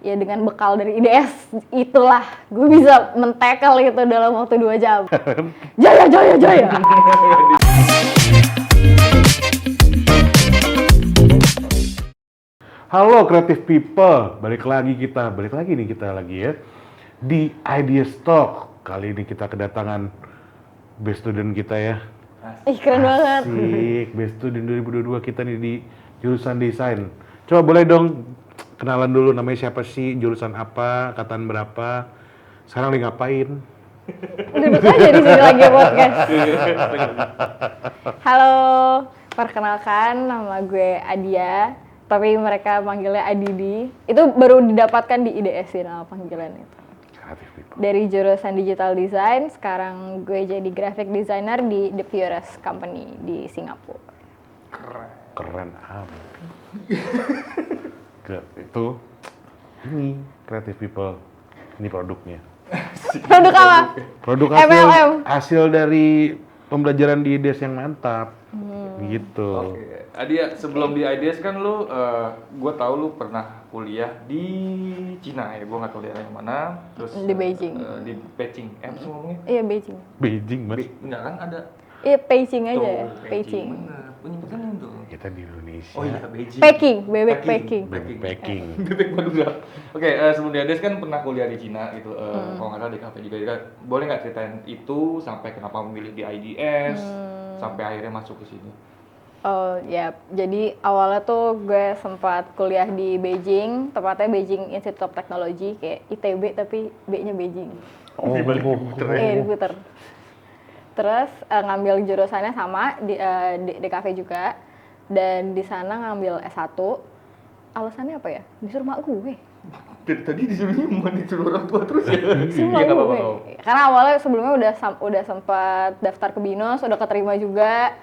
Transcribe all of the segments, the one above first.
ya dengan bekal dari IDS itulah gue bisa men-tackle itu dalam waktu 2 jam. Jaya jaya jaya. Halo creative people, balik lagi nih kita lagi ya di Ideas Talk. Kali ini kita kedatangan best student kita ya. Ih keren banget. Asik, best student 2022 kita nih di jurusan desain. Coba boleh dong kenalan dulu, namanya siapa sih, jurusan apa, angkatan berapa, sekarang lagi ngapain? Duduk aja di sini lagi podcast. Halo, perkenalkan nama gue Adia, tapi mereka manggilnya Adidi. Itu baru didapatkan di IDS sih nama panggilan itu. Creative people. Dari jurusan digital design, sekarang gue jadi graphic designer di The Purest Company di Singapura. Keren amat. Itu ini creative people, ini produknya. Produk apa? Produk MLM. hasil dari pembelajaran di IDS yang mantap. Gitu. Oke. Adia, sebelum di IDS kan lu, gue tahu lu pernah kuliah di Cina ya, gue nggak tahu daerah yang mana. Terus Di Beijing. Di Beijing, sih ngomongnya? Iya Beijing. Beijing, Mas. Enggak kan ada. Iya Beijing aja ya, Tuh, Beijing. Bener, penyebutannya tuh. Kita di Indonesia. Oh iya, Beijing. Peking, bebek Peking. Backpacking. Bebek Madura. Oke, sebelum di IDS kan pernah kuliah di Cina gitu. Kalau nggak salah di kafe juga. Boleh nggak ceritain itu sampai kenapa memilih di IDS, sampai akhirnya masuk ke sini? Oh ya, jadi awalnya tuh gue sempat kuliah di Beijing, tepatnya Beijing Institute of Technology, kayak ITB tapi B-nya Beijing. Oh, Diputer. Terus ngambil jurusannya sama di kafe juga, dan di sana ngambil S1. Alasannya apa ya? Disuruh mak gue. Dari tadi disuruhnya mau disuruh orang tua terus ya? Disuruh mak gue. Karena awalnya sebelumnya udah sempat daftar ke BINUS, udah keterima juga,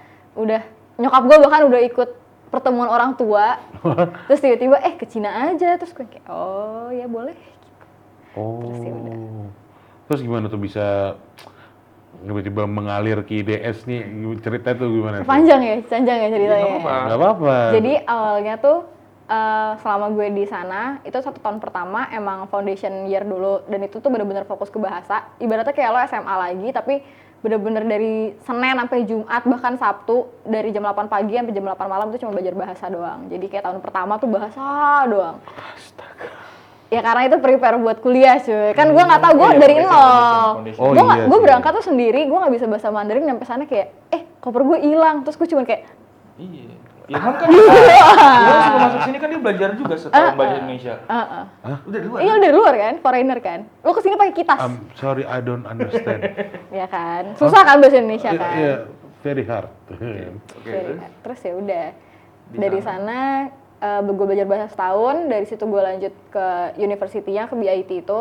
nyokap gue bahkan udah ikut pertemuan orang tua. Terus tiba-tiba ke Cina aja, terus gue kayak oh ya boleh gitu. Terus ya udah. Terus gimana tuh bisa tiba-tiba mengalir ke IDS nih, cerita tuh gimana? Panjang ya ceritanya. Nggak apa-apa. Jadi awalnya tuh selama gue di sana itu 1 tahun pertama emang foundation year dulu, dan itu tuh bener-bener fokus ke bahasa. Ibaratnya kayak lo SMA lagi tapi bener-bener dari Senin sampai Jumat bahkan Sabtu dari jam 8 pagi sampai jam 8 malam tuh cuma belajar bahasa doang. Jadi kayak tahun pertama tuh bahasa doang. Astaga. Ya karena itu prepare buat kuliah cuy. Kan gue nggak tahu, gue dari nol. Oh, Gue berangkat tuh sendiri, gue nggak bisa bahasa Mandarin, nyampe sana kayak koper gue hilang. Terus gue cuma kayak Iya. Ilham kan dia sebelum masuk sini kan dia belajar juga setahun bahasa Indonesia. Udah di luar. iya dari luar kan, foreigner kan. Lo kesini pakai kitas. Sorry, I don't understand. Ya kan, susah kan bahasa Indonesia kan. Iya, very hard. Oke. Terus ya udah dari sana gue belajar bahasa setahun. Dari situ gue lanjut ke university-nya, ke BIT itu.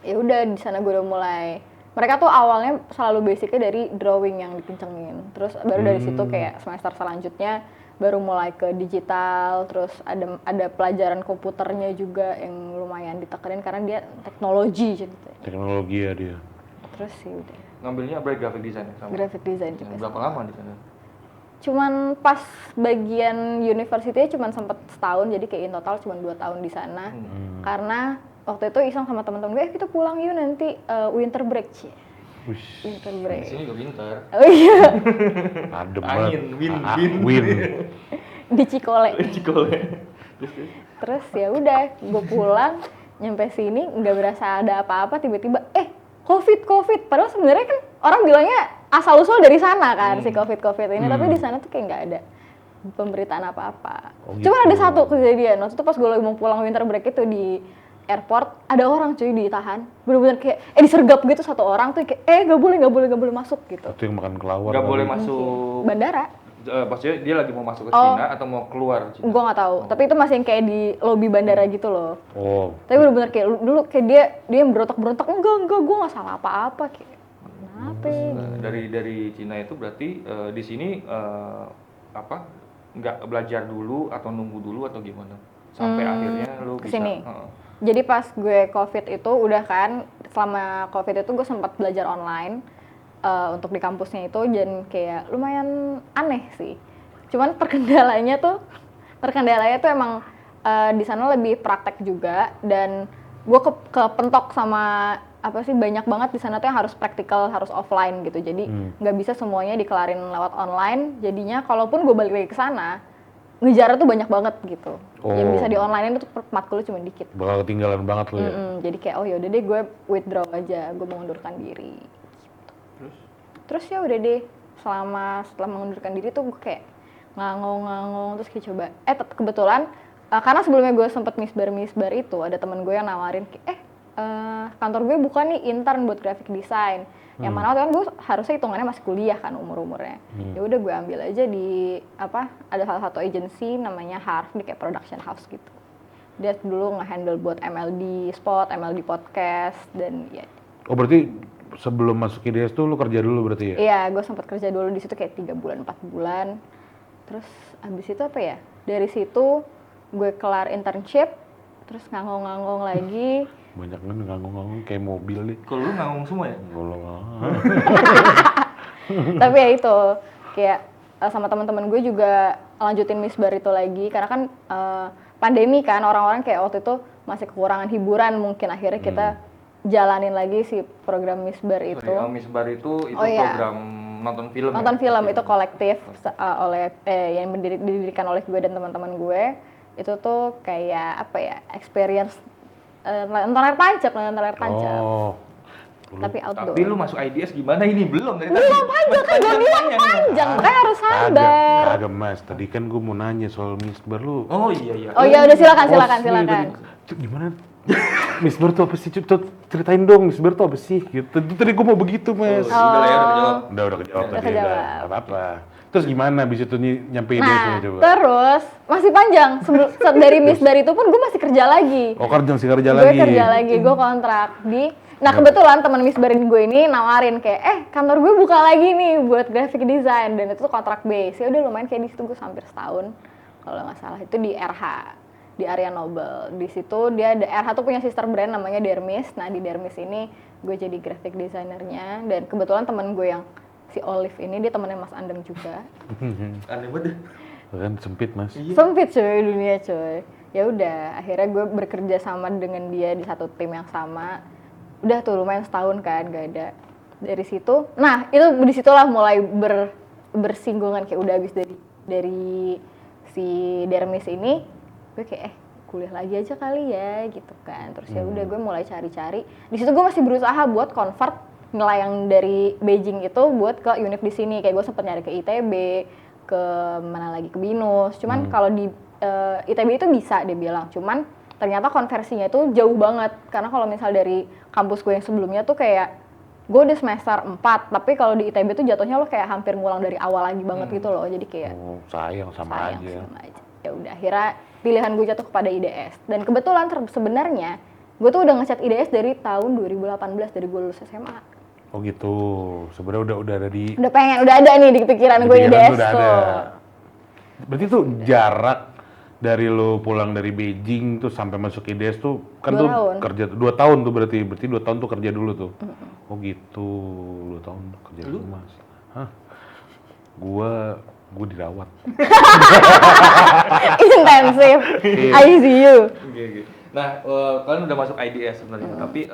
Ya udah di sana gue udah mulai. Mereka tuh awalnya selalu basicnya dari drawing yang dikencengin. Terus baru dari situ kayak semester selanjutnya baru mulai ke digital. Terus ada pelajaran komputernya juga yang lumayan ditekenin karena dia teknologi gitu. Teknologi ya dia. Terus sih udah. Ngambilnya apa graphic design ya? Sama. Graphic design juga. Berapa lama di sana? Cuman pas bagian university cuman sempet setahun, jadi kayak in total cuman 2 tahun di sana. Karena waktu itu iseng sama teman-teman gue, kita pulang yuk nanti winter break sih. Winter Di break. sini juga pintar. Oh iya. Adem Angin, banget. win. Di Cikole. Cikole. Terus ya udah, gue pulang nyampe sini nggak berasa ada apa-apa, tiba-tiba COVID. Padahal sebenarnya kan orang bilangnya asal usul dari sana kan si COVID ini, tapi di sana tuh kayak nggak ada pemberitaan apa-apa. Oh, gitu. Cuman ada satu kejadian, waktu itu pas gue lagi mau pulang winter break itu di airport, ada orang cuy ditahan, bener-bener kayak disergap gitu satu orang tuh kayak gak boleh masuk gitu. Itu yang makan kelawar. Gak boleh tadi. masuk. Bandara. Maksudnya dia lagi mau masuk ke Cina atau mau keluar Cina? Gue nggak tahu, tapi itu masih yang kayak di lobi bandara gitu loh. Oh. Tapi bener-bener kayak dulu kayak dia yang berontak enggak gue nggak salah apa-apa kayak kenapa? Dari Cina itu berarti di sini nggak belajar dulu atau nunggu dulu atau gimana sampai akhirnya lu kesini. bisa Jadi pas gue COVID itu udah kan, selama COVID itu gue sempat belajar online untuk di kampusnya itu, dan kayak lumayan aneh sih. Cuman terkendalanya tuh emang di sana lebih praktek juga, dan gue kepentok sama apa sih, banyak banget di sana tuh yang harus praktikal, harus offline gitu. Jadi nggak bisa semuanya dikelarin lewat online. Jadinya kalaupun gue balik lagi ke sana, ngejar tuh banyak banget gitu. Yang bisa di online itu matkul cuma dikit. Bakal ketinggalan banget lo ya. Jadi kayak oh yaudah deh gue withdraw aja, gue mengundurkan diri. Terus ya udah deh, setelah mengundurkan diri tuh gue kayak ngangong terus kayak coba. Kebetulan karena sebelumnya gue sempet misbar itu, ada temen gue yang nawarin kantor gue buka nih intern buat graphic design. Yang mana waktu kan gue harusnya hitungannya masih kuliah kan umurnya. Ya udah gue ambil aja di ada salah satu agency namanya Harv, di kayak production house gitu. Dia dulu nge-handle buat MLD spot, MLD podcast, dan ya. Oh berarti sebelum masuk IDS tuh lu kerja dulu berarti ya? Iya, gue sempat kerja dulu di situ kayak 3 bulan, 4 bulan. Terus abis itu apa ya? Dari situ gue kelar internship, terus ngangong lagi. Banyak kan ngangong kayak mobil deh. Kalau lu ngomong semua ya? Tapi ya itu, kayak sama teman-teman gue juga lanjutin misbar itu lagi, karena kan pandemi kan, orang-orang kayak waktu itu masih kekurangan hiburan, mungkin akhirnya kita jalanin lagi si program misbar itu. Misbar itu program nonton film. Nonton film itu kolektif yang didirikan oleh gue dan teman-teman gue. Itu tuh kayak apa ya, experience nonton layar tancap. Oh. Tapi outdoor. Tapi lu masuk IDS gimana ini? Belum dari Belum panjang, kan gak bilang panjang, makanya harus sabar. Kagak mas, tadi kan gue mau nanya soal misbar lu. Oh iya. Oh iya udah silakan. Cuk, gimana? Misbar tuh apa sih? Cuk, ceritain dong misbar tuh apa sih? Gitu. Tadi gue mau begitu mas. Udah lah ya, udah kejawab. Udah kejawab Udah tadi. kejawab. Gak apa-apa. Terus gimana abis itu nyampe IDS Nah, coba? terus masih panjang. Dari misbar itu pun gue masih kerja lagi. Oh masih kerja Gue lagi? Gue kerja lagi, gue kontrak di. Nah kebetulan teman misbarin gue ini nawarin kayak, kantor gue buka lagi nih buat graphic design, dan itu tuh kontrak base. Ya udah lumayan, kayak di situ gue hampir setahun kalau nggak salah. Itu di RH, di Area Nobel. Di situ dia RH tuh punya sister brand namanya Dermis. Nah di Dermis ini gue jadi graphic designernya, dan kebetulan teman gue yang si Olive ini dia temennya Mas Andeng juga. Aneh banget. Kan sempit mas. Sempit cuy dunia cuy. Ya udah akhirnya gue bekerja sama dengan dia di satu tim yang sama. Udah tuh lumayan setahun kan gak ada. Dari situ, nah itu disitulah mulai bersinggungan, kayak udah habis dari si Dermis ini, gue kayak kuliah lagi aja kali ya gitu kan. Terus ya udah gue mulai cari-cari. Di situ gue masih berusaha buat convert nilai yang dari Beijing itu buat ke univ di sini. Kayak gue sempet nyari ke ITB, ke mana lagi, ke BINUS. Cuman kalau di ITB itu bisa dia bilang, cuman ternyata konversinya itu jauh banget. Karena kalau misal dari kampus gue yang sebelumnya tuh kayak gue udah semester 4, tapi kalau di ITB tuh jatuhnya lo kayak hampir ngulang dari awal lagi banget gitu loh. Jadi kayak sayang sama aja. Ya udah akhirnya pilihan gue jatuh kepada IDS. Dan kebetulan sebenarnya gue tuh udah ngecat IDS dari tahun 2018, dari gue lulus SMA. Oh gitu, sebenarnya udah ada di. Udah ada nih di pikiran gue IDS tuh. Berarti tuh jarak dari lo pulang dari Beijing tuh sampai masuk IDS tuh kan 2 tuh tahun. kerja 2 tahun tuh berarti 2 tahun tuh kerja dulu tuh. Oh gitu, 2 tahun kerja dulu mas. Hah? Gua dirawat. Intensif, ICU. Oke. Nah, kalian udah masuk IDS sebenarnya, tapi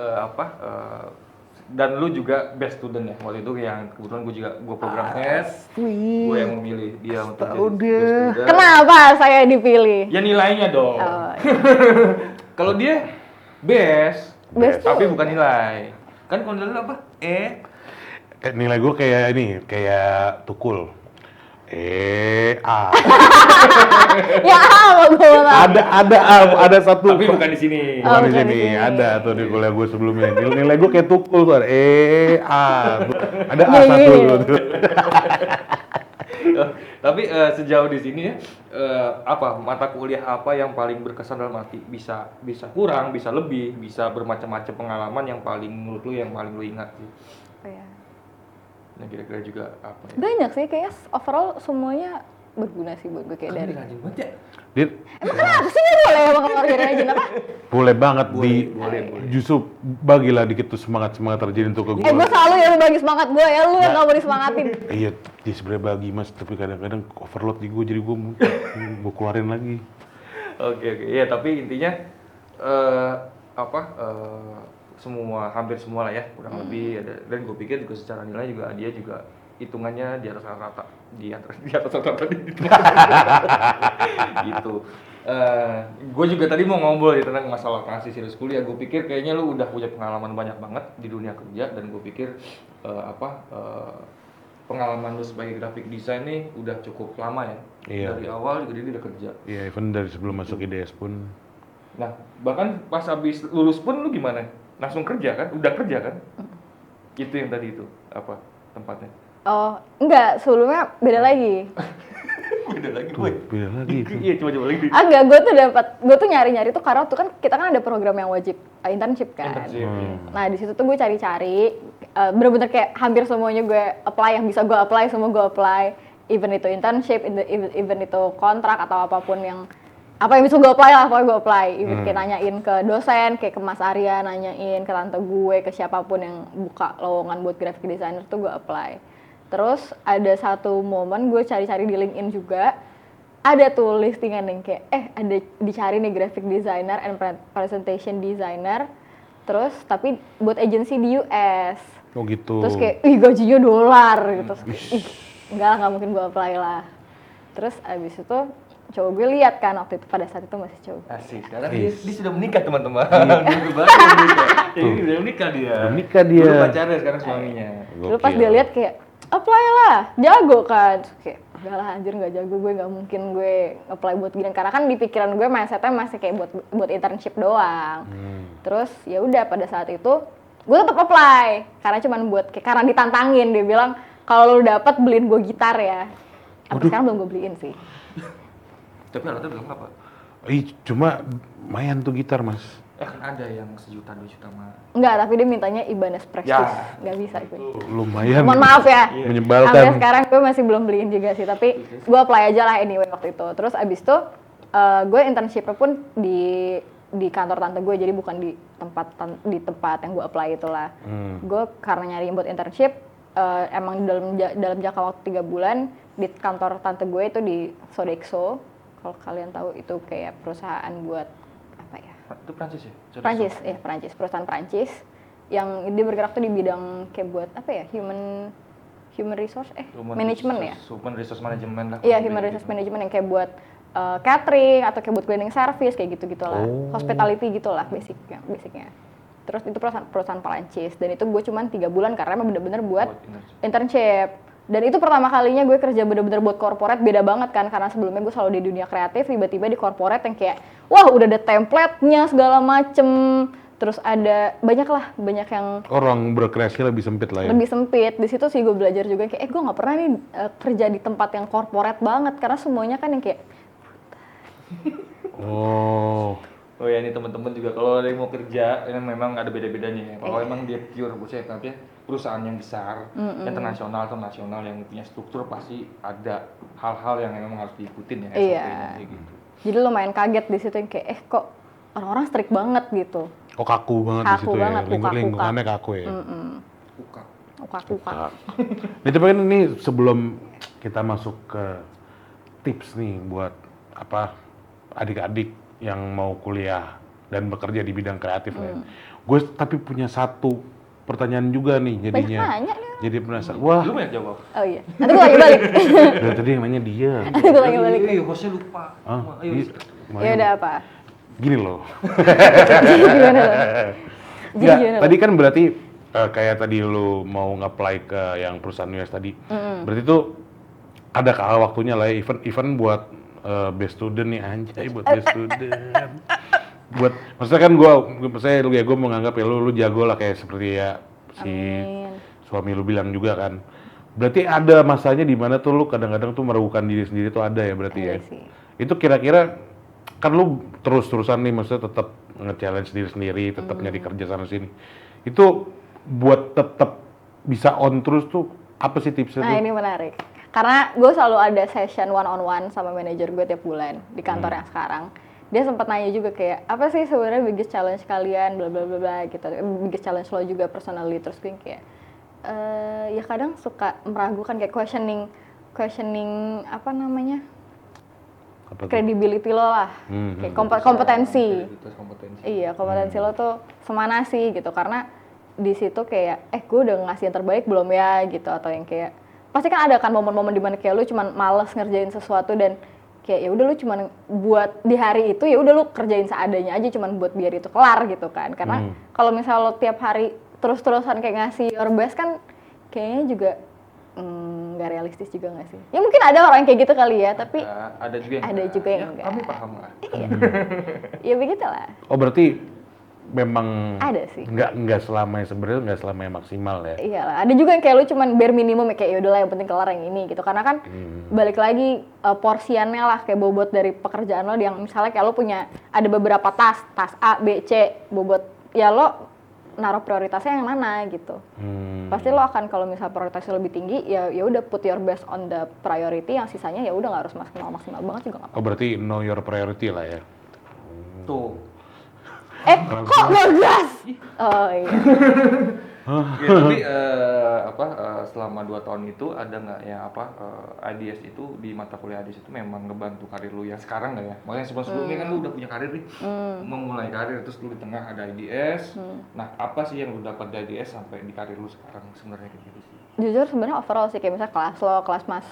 dan lu juga best student ya waktu itu, yang kebetulan gue program head, gue yang memilih dia untuk jadi best student. Kenapa saya dipilih? Ya nilainya dong. Kalau dia best tapi bukan nilai. Kan kalau nilai lu apa? Nilai gue kayak tukul. A. Ya apa gue Ada satu. Tapi bukan di sini. Bukan di sini. Ada tuh di kuliah gue sebelumnya. Nilai gue kayak tukul tuh. A. Ada A satu tuh. Tapi sejauh di sini ya, apa mata kuliah apa yang paling berkesan dalam arti bisa kurang, bisa lebih, bisa bermacam-macam pengalaman yang paling menurut lu yang paling lu ingat sih? Nah kira-kira juga apa ya? Banyak sih, kayaknya overall semuanya berguna sih buat gue kayak dari. Rajin banget ya? Emang kenapa sih nggak boleh emang kalau kerja rajin apa? Boleh banget Boleh. justru bagilah dikit tuh semangat terjadi untuk ke gue. Gue selalu ya bagi semangat gue ya, lu yang nggak mau disemangatin. Iya, dia sebenarnya bagi mas, tapi kadang-kadang overload di gue, jadi gue keluarin lagi. Oke, ya tapi intinya eh apa hampir semua lah ya kurang lebih ada, dan gue pikir juga secara nilai juga dia juga hitungannya di atas rata-rata, di atas rata-rata gitu. Gue juga tadi mau ngobrol ya tentang masalah transisi lulus kuliah. Gue pikir kayaknya lu udah punya pengalaman banyak banget di dunia kerja, dan gue pikir pengalaman lu sebagai graphic design nih udah cukup lama ya. Iya. Dari awal juga dia udah kerja. Iya, even dari sebelum masuk IDS pun. Nah, bahkan pas habis lulus pun lu gimana? Langsung kerja kan? Udah kerja kan? Itu yang tadi itu, apa tempatnya? Oh, enggak, sebelumnya beda lagi. Beda lagi, Tuh, boy. beda lagi itu. Iya, coba lagi. Agak, gue tuh nyari-nyari tuh karena tuh kan kita kan ada program yang wajib internship kan. Internship. Nah di situ tuh gue cari-cari, bener-bener kayak hampir semuanya gue apply, yang bisa gue apply semua gue apply. Even itu internship, even itu kontrak atau apapun yang apa yang bisa gue apply lah, pokoknya gue apply. Even kayak nanyain ke dosen, kayak ke Mas Arya, nanyain ke tante gue, ke siapapun yang buka lowongan buat graphic designer tuh gue apply. Terus ada satu momen gue cari-cari di LinkedIn juga, ada tuh listingan yang kayak ada dicari nih graphic designer and presentation designer, terus tapi buat agency di US. Oh gitu. Terus kayak gajinya $, gitu. Terus kayak, enggak lah, nggak mungkin gue apply lah. Terus abis itu coba gue lihat kan, waktu itu pada saat itu masih coba. Asik, sekarang dia sudah menikah teman-teman. Dia baru menikah. Ini udah menikah dia. Udah menikah dia. Dulu pacarnya, sekarang suaminya. Terus pas dia lihat kayak apply lah, jago kan. Terus kayak enggak lah anjir, nggak jago gue, nggak mungkin gue apply buat gini, karena kan di pikiran gue mindsetnya masih kayak buat internship doang. Terus ya udah pada saat itu gue tetap apply karena cuman buat karena ditantangin, dia bilang kalau lu dapat beliin gue gitar ya. Sampai sekarang belum gue beliin sih. Tapi alatnya belum apa? Cuma lumayan tuh gitar, Mas. Kan ada yang 1 juta 2 juta mah. Enggak, tapi dia mintanya Ibanez Prestige. Ya. Nggak bisa gue. Lumayan. Mohon maaf ya. Menyebalkan. Sampai sekarang gue masih belum beliin juga sih, tapi gue apply aja lah anyway waktu itu. Terus abis itu gue internship-nya pun di kantor tante gue, jadi bukan di tempat yang gue apply itulah. Gue karena nyari buat internship, emang dalam jangka waktu 3 bulan di kantor tante gue itu di Sodexo. Kalau kalian tahu itu kayak perusahaan buat apa ya? Itu Prancis ya? Prancis, perusahaan Prancis yang dia bergerak tuh di bidang kayak buat apa ya? Human resource management ya? Human resource management lah. Iya, human resource management yang kayak buat catering atau kayak buat cleaning service kayak gitu-gitulah. Hospitality gitulah basicnya. Terus itu perusahaan Prancis, dan itu gue cuman 3 bulan karena emang bener-bener buat internship. Dan itu pertama kalinya gue kerja bener-bener buat corporate, beda banget kan, karena sebelumnya gue selalu di dunia kreatif, tiba-tiba di corporate yang kayak wah udah ada template-nya segala macem, terus ada banyak yang orang berkreasi lebih sempit lah ya. lebih sempit. Di situ sih gue belajar juga kayak gue nggak pernah nih kerja di tempat yang corporate banget, karena semuanya kan yang kayak Oh ya, ini teman-teman juga kalau ada yang mau kerja, ini memang ada beda-bedanya ya. Kalau emang dia pure perusahaan yang besar, internasional atau nasional yang punya struktur, pasti ada hal-hal yang memang harus diikutin ya. Iya. Kayak gitu. Jadi lumayan kaget di situ yang kayak kok orang-orang strict banget gitu. Kok kaku banget di situ Banget, ya. Lingkungannya kaku ya. Uka-uka. Nah, tapi kan ini sebelum kita masuk ke tips nih buat apa adik-adik yang mau kuliah dan bekerja di bidang kreatif lah ya. Gue tapi punya satu pertanyaan juga nih jadinya. Banyak nanya nih. Jadi penasaran. Wah, Lu banyak jawab. Oh iya. Nanti gue lagi balik. dari tadi yang nanya dia. Nanti gue lagi balik. Hostnya lupa. Ayo. Ya udah apa? Gini loh. Gimana lo? Nggak, tadi kan berarti kayak tadi lu mau nge-apply ke yang perusahaan US tadi. Berarti itu ada waktunya lah ya, event buat best student nih, anjay buat best student. Buat maksudnya kan gue menganggap ya lu jago lah, kayak seperti ya si suami lu bilang juga kan. Berarti ada masanya di mana tuh lu kadang-kadang tuh meragukan diri sendiri tuh ada ya berarti ya. Sih. Itu kira-kira kan lu terus-terusan nih, maksudnya tetap nge-challenge diri sendiri, tetap nyari kerja sana sini. Itu buat tetap bisa on terus tuh apa sih tipsnya? Nah ini menarik. Karena gue selalu ada session one-on-one sama manajer gue tiap bulan di kantor yang sekarang. Dia sempat nanya juga kayak, apa sih sebenarnya biggest challenge kalian, bla bla bla bla gitu. Biggest challenge lo juga personally. Terus gue kayak, ya kadang suka meragukan kayak questioning apa namanya? Apa tuh? credibility lo lah, kayak kompetensi. Kompetensi. Iya, kompetensi lo tuh semana sih gitu, karena di situ kayak gue udah ngasih yang terbaik belum ya gitu, atau yang kayak pasti kan ada kan momen-momen dimana kayak lu cuman males ngerjain sesuatu dan kayak ya udah lu cuman buat di hari itu ya udah lu kerjain seadanya aja cuman buat biar itu kelar gitu kan, karena kalau misalnya lo tiap hari terus-terusan kayak ngasih your best kan kayaknya juga nggak realistis juga nggak sih? Ya mungkin ada orang yang kayak gitu kali ya, tapi Ada juga yang ada juga yang ya, enggak. kami paham lah. Iya. Ya begitulah. Oh berarti memang Ada sih. nggak selamanya sebenarnya nggak selamanya maksimal ya. Iya lah, ada juga yang kayak lu cuman bare minimum ya, kayak yaudahlah yang penting kelar yang ini gitu, karena kan balik lagi porsiannya lah, kayak bobot dari pekerjaan lo yang misalnya kayak lo punya ada beberapa tas A, B, C, bobot ya lo naruh prioritasnya yang mana gitu. Pasti lo akan kalau misalnya prioritasnya lebih tinggi ya udah put your best on the priority, yang sisanya ya udah nggak harus maksimal banget juga nggak apa-apa. Oh berarti know your priority lah ya. Tuh. Kok ngegas? Oh iya. Ya, tapi selama 2 tahun itu ada nggak yang IDS itu di mata kuliah IDS itu memang ngebantu karir lu yang sekarang nggak ya? Makanya sebelumnya kan lu udah punya karir nih, memulai karir terus lu di tengah ada IDS. Nah apa sih yang lu dapat dari IDS sampai di karir lu sekarang sebenarnya kayak gitu sih? Jujur sebenarnya overall sih, kayak misalnya kelas lo, kelas Mas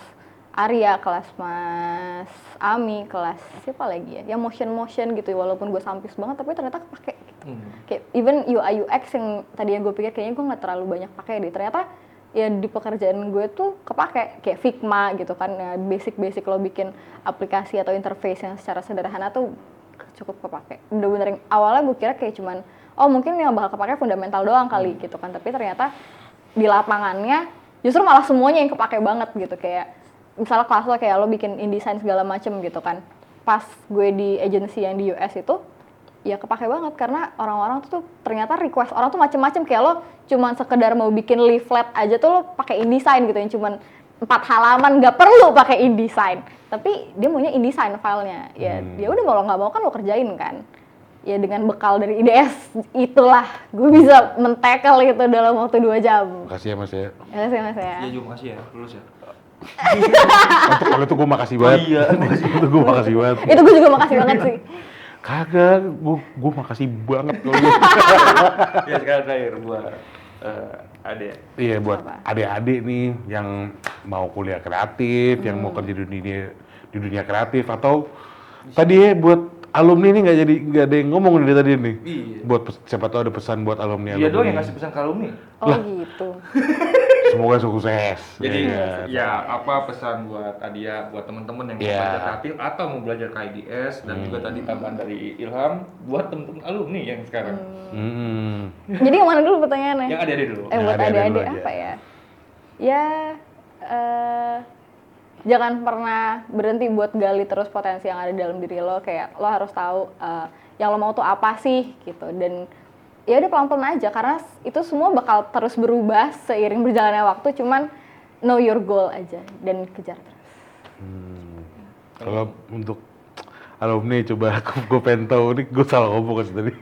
Arya, kelas Mas Ami, kelas siapa lagi ya? Yang motion gitu, walaupun gue sampis banget tapi ternyata kepake gitu. Kayak even UI UX yang tadi yang gue pikir kayaknya gue nggak terlalu banyak pakai deh, ternyata ya di pekerjaan gue tuh kepake, kayak Figma gitu kan, ya basic lo bikin aplikasi atau interface yang secara sederhana tuh cukup kepake. Bener-bener yang awalnya gue kira kayak cuman mungkin yang bakal kepake fundamental doang kali gitu kan, tapi ternyata di lapangannya justru malah semuanya yang kepake banget gitu. Kayak misalnya kelas lo kayak lo bikin InDesign segala macem gitu kan, pas gue di agency yang di US itu ya kepake banget, karena orang-orang tuh ternyata request orang tuh macem-macem, kayak lo cuman sekedar mau bikin leaflet aja tuh lo pakai InDesign gitu, yang cuman 4 halaman nggak perlu pakai InDesign, tapi dia maunya InDesign filenya. Ya dia udah mau lo nggak mau kan lo kerjain kan. Ya dengan bekal dari IDS itulah gue bisa men-tackle itu dalam waktu 2 jam. Makasih ya Mas ya. Makasih Mas ya. Iya juga makasih ya, lulus ya. Untuk kalau itu gue makasih banget. Iya, Itu gue makasih banget. Itu gue juga makasih banget sih. Kagak, gue makasih banget kalau gitu. Ya sekarang terakhir buat adek. Iya buat Apa? adik-adik nih yang mau kuliah kreatif, yang mau kerja di dunia kreatif, atau tadi ya buat alumni nih nggak ada yang ngomong dari tadi nih. Iya. Buat siapa tahu ada pesan buat alumni. Dia doang yang ngasih pesan ke alumni. Oh gitu. Semoga sukses. Jadi Iya. ya apa pesan buat Adia, buat teman-teman yang mau Iya. belajar kreatif atau mau belajar ke IDS, dan juga tadi tambahan dari Ilham buat teman-teman alumni yang sekarang. Jadi yang mana dulu pertanyaannya? Yang adik-adik dulu. Yang Buat adik-adik adik-adik dulu aja. apa ya? Ya jangan pernah berhenti buat gali terus potensi yang ada dalam diri lo. Kayak lo harus tahu yang lo mau tuh apa sih gitu, dan ya udah pelan-pelan aja, karena itu semua bakal terus berubah seiring berjalannya waktu, cuman know your goal aja dan kejar terus. Kalau untuk alumni coba gue pengen tahu nih, gue salah ngomong kan tadi.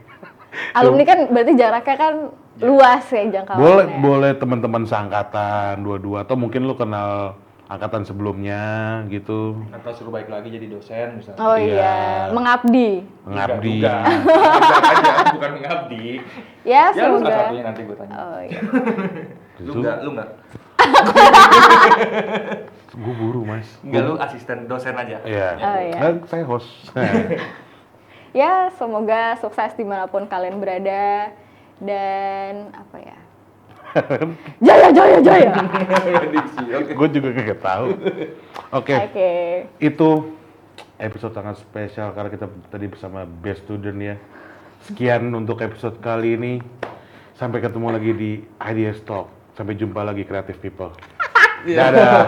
Alumni kan berarti jaraknya kan luas ya jangkauannya. Boleh teman-teman seangkatan dua-dua, atau mungkin lu kenal angkatan sebelumnya gitu. Atau suruh balik lagi jadi dosen misalnya. Oh Iya. iya, mengabdi. Mengabdi. Mengabdi aja, bukan mengabdi. Ya, Ya lu semoga. salah satunya nanti gue tanya. Oh iya. Lu enggak. Gue buru mas. Enggak, lu asisten dosen aja. Iya. Oh, iya. Kan saya host. Ya, semoga sukses dimanapun kalian berada, dan apa ya? Jaya, jaya, jaya. Diksi, oke. Gue juga kagak tahu. Oke. Oke. Itu episode sangat spesial karena kita tadi bersama best student ya. Sekian untuk episode kali ini. Sampai ketemu lagi di Ideas Talk. Sampai jumpa lagi Creative People. Dadah.